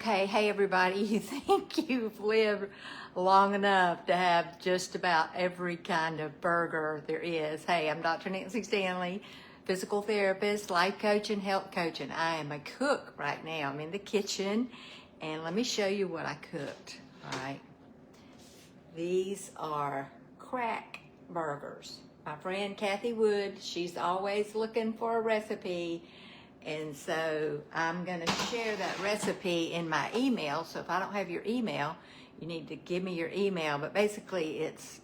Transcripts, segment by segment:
Okay, hey everybody, you think you've lived long enough to have just about every kind of burger there is. Hey, I'm Dr. Nancy Stanley, physical therapist, life coach, and health coach, and I am a cook right now. I'm in the kitchen, and let me show you what I cooked, all right? These are crack burgers. My friend Kathy Wood, she's always looking for a recipe, and so I'm going to share that recipe in my email. So if I don't have your email, you need to give me your email. But basically it's,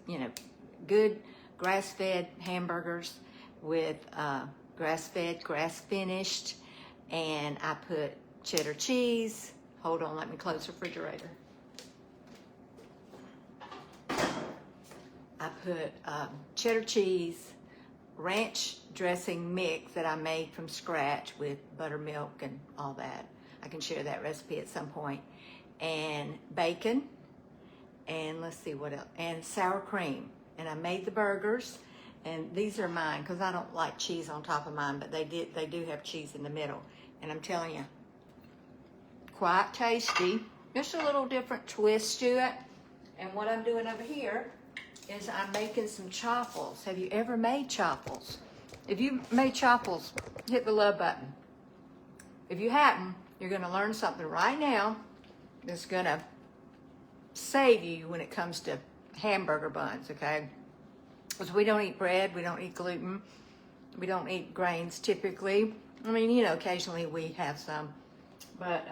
good grass-fed hamburgers with grass-fed, grass-finished. And I put cheddar cheese. Hold on, let me close the refrigerator. I put cheddar cheese, ranch dressing mix that I made from scratch with buttermilk and all that. I can share that recipe at some point. And bacon, and let's see what else, and sour cream. And I made the burgers, and these are mine because I don't like cheese on top of mine, but they do have cheese in the middle. And I'm telling you, quite tasty. Just a little different twist to it. And what I'm doing over here is I'm making some chaffles. Have you ever made chaffles? If you made chaffles, hit the love button. If you hadn't, you're gonna learn something right now that's gonna save you when it comes to hamburger buns, okay? Because we don't eat bread, we don't eat gluten, we don't eat grains typically. I mean, occasionally we have some. But,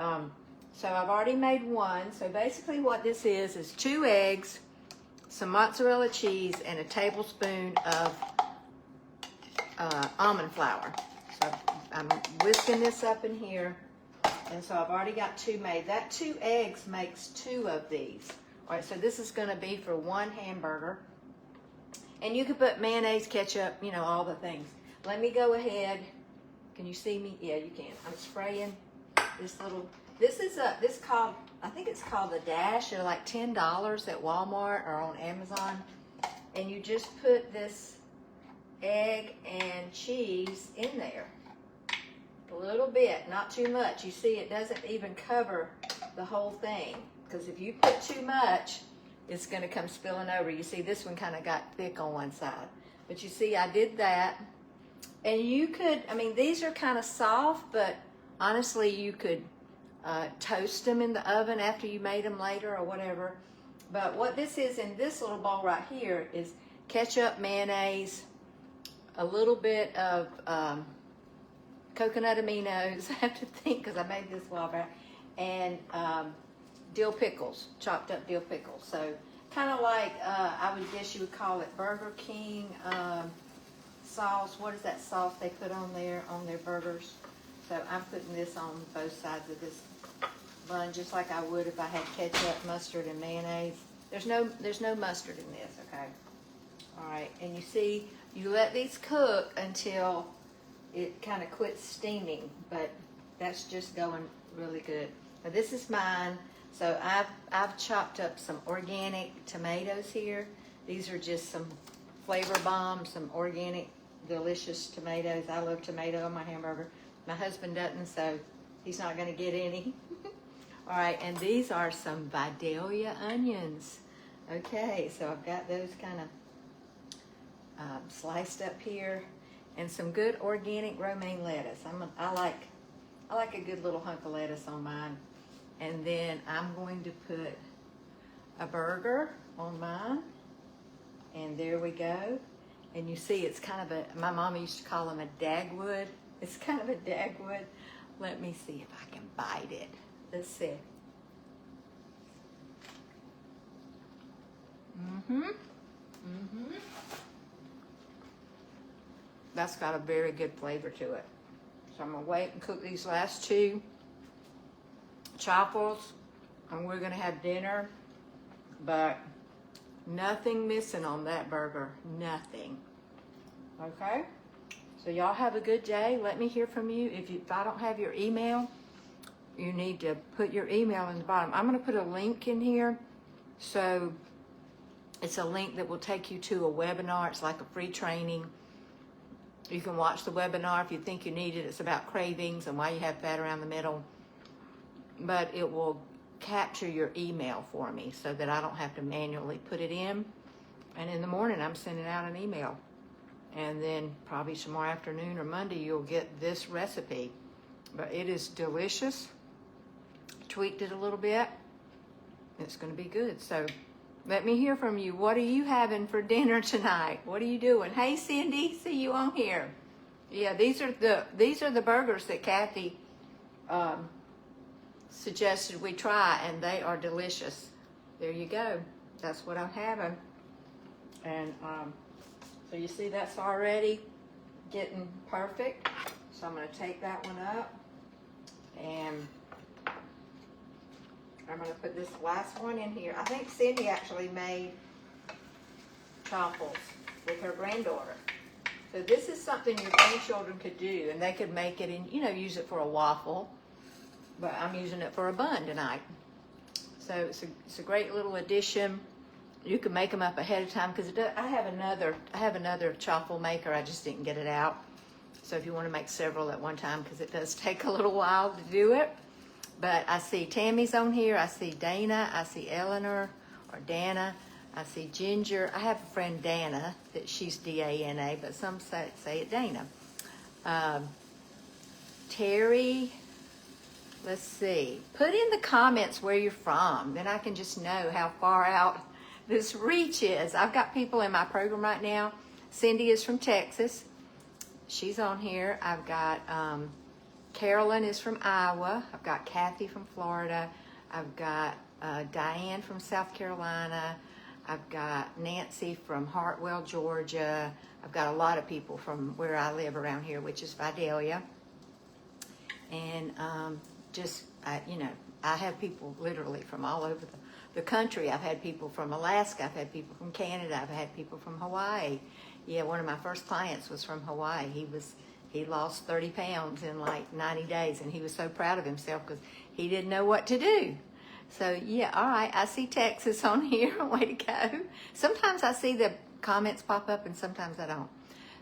so I've already made one. So basically what this is 2 eggs, some mozzarella cheese, and a tablespoon of almond flour. So I'm whisking this up in here, and so I've already got 2 made. That 2 eggs makes 2 of these. All right, so this is going to be for 1 hamburger, and you can put mayonnaise, ketchup, all the things. Let me go ahead. Can you see me? Yeah, you can. I'm spraying this little. I think it's called the Dash. They're like $10 at Walmart or on Amazon, and you just put this egg and cheese in there. A little bit, not too much. You see, it doesn't even cover the whole thing, because if you put too much, it's going to come spilling over. You see, this one kind of got thick on one side. But you see, I did that. And you could, these are kind of soft, but honestly, you could toast them in the oven after you made them later or whatever. But what this is in this little bowl right here is ketchup, mayonnaise, a little bit of coconut aminos. I have to think because I made this a while back. And dill pickles, chopped up dill pickles. So kind of like, I would guess you would call it Burger King sauce. What is that sauce they put on their burgers? So I'm putting this on both sides of this bun, just like I would if I had ketchup, mustard, and mayonnaise. There's no mustard in this, okay? All right, and you see, you let these cook until it kind of quits steaming, but that's just going really good. Now this is mine. So I've chopped up some organic tomatoes here. These are just some flavor bombs, some organic, delicious tomatoes. I love tomato on my hamburger. My husband doesn't, so he's not going to get any. All right, and these are some Vidalia onions. Okay, so I've got those kind of sliced up here, and some good organic romaine lettuce. I like a good little hunk of lettuce on mine. And then I'm going to put a burger on mine, and there we go. And you see, it's kind of my mama used to call them a dagwood. It's kind of a dagwood. Let me see if I can bite it. Let's see. That's got a very good flavor to it. So I'm gonna wait and cook these last 2 chaffles, and we're gonna have dinner. But nothing missing on that burger. Nothing. Okay? So y'all have a good day. Let me hear from you. If I don't have your email, you need to put your email in the bottom. I'm going to put a link in here. So it's a link that will take you to a webinar. It's like a free training. You can watch the webinar if you think you need it. It's about cravings and why you have fat around the middle. but it will capture your email for me so that I don't have to manually put it in. And in the morning, I'm sending out an email. And then probably tomorrow afternoon or Monday, you'll get this recipe. But it is delicious. Tweaked it a little bit. It's going to be good. So let me hear from you. What are you having for dinner tonight? What are you doing? Hey, Cindy, see you on here. Yeah, these are the burgers that Kathy suggested we try, and they are delicious. There you go. That's what I'm having. And so you see that's already getting perfect. So I'm going to take that one up, and I'm going to put this last one in here. I think Cindy actually made chaffles with her granddaughter. So this is something your grandchildren could do, and they could make it and, use it for a waffle. But I'm using it for a bun tonight. So it's a great little addition. You can make them up ahead of time because I have another chaffle maker. I just didn't get it out. So if you want to make several at one time, because it does take a little while to do it. But I see Tammy's on here. I see Dana. I see Eleanor or Dana. I see Ginger. I have a friend Dana that she's D-A-N-A, but some say it Dana. Terry. Let's see. Put in the comments where you're from. Then I can just know how far out this reach is. I've got people in my program right now. Cindy is from Texas. She's on here. I've got Carolyn is from Iowa. I've got Kathy from Florida. I've got Diane from South Carolina. I've got Nancy from Hartwell, Georgia. I've got a lot of people from where I live around here, which is Vidalia. And I have people literally from all over the country. I've had people from Alaska. I've had people from Canada. I've had people from Hawaii. Yeah, one of my first clients was from Hawaii. He lost 30 pounds in like 90 days, and he was so proud of himself because he didn't know what to do. So, yeah, all right, I see Texas on here. Way to go. Sometimes I see the comments pop up, and sometimes I don't.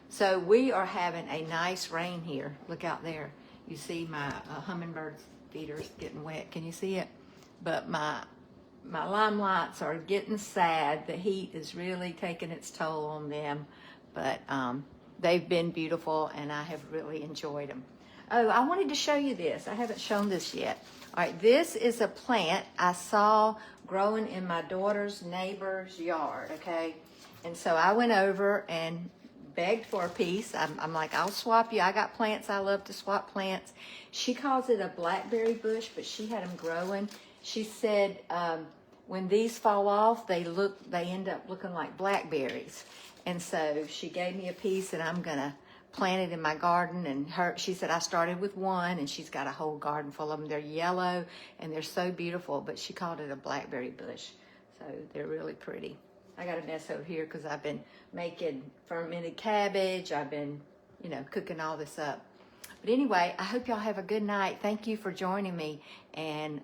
So we are having a nice rain here. Look out there. You see my hummingbird feeders getting wet. Can you see it? But my limelights are getting sad. The heat is really taking its toll on them. But they've been beautiful, and I have really enjoyed them. Oh, I wanted to show you this. I haven't shown this yet. All right, this is a plant I saw growing in my daughter's neighbor's yard, okay? And so I went over and begged for a piece. I'm like, I'll swap you. I got plants. I love to swap plants. She calls it a blackberry bush, but she had them growing. She said when these fall off, they end up looking like blackberries. And so she gave me a piece, and I'm gonna plant it in my garden. And she said I started with one, and she's got a whole garden full of them. They're yellow and they're so beautiful, but she called it a blackberry bush. So they're really pretty. I got a mess over here because I've been making fermented cabbage. I've been, cooking all this up. But anyway, I hope y'all have a good night. Thank you for joining me. And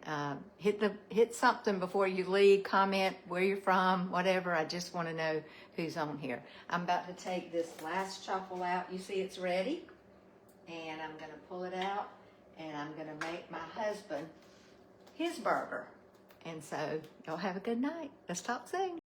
hit something before you leave. Comment where you're from, whatever. I just want to know who's on here. I'm about to take this last chaffle out. You see it's ready. And I'm going to pull it out. And I'm going to make my husband his burger. And so y'all have a good night. Let's talk soon.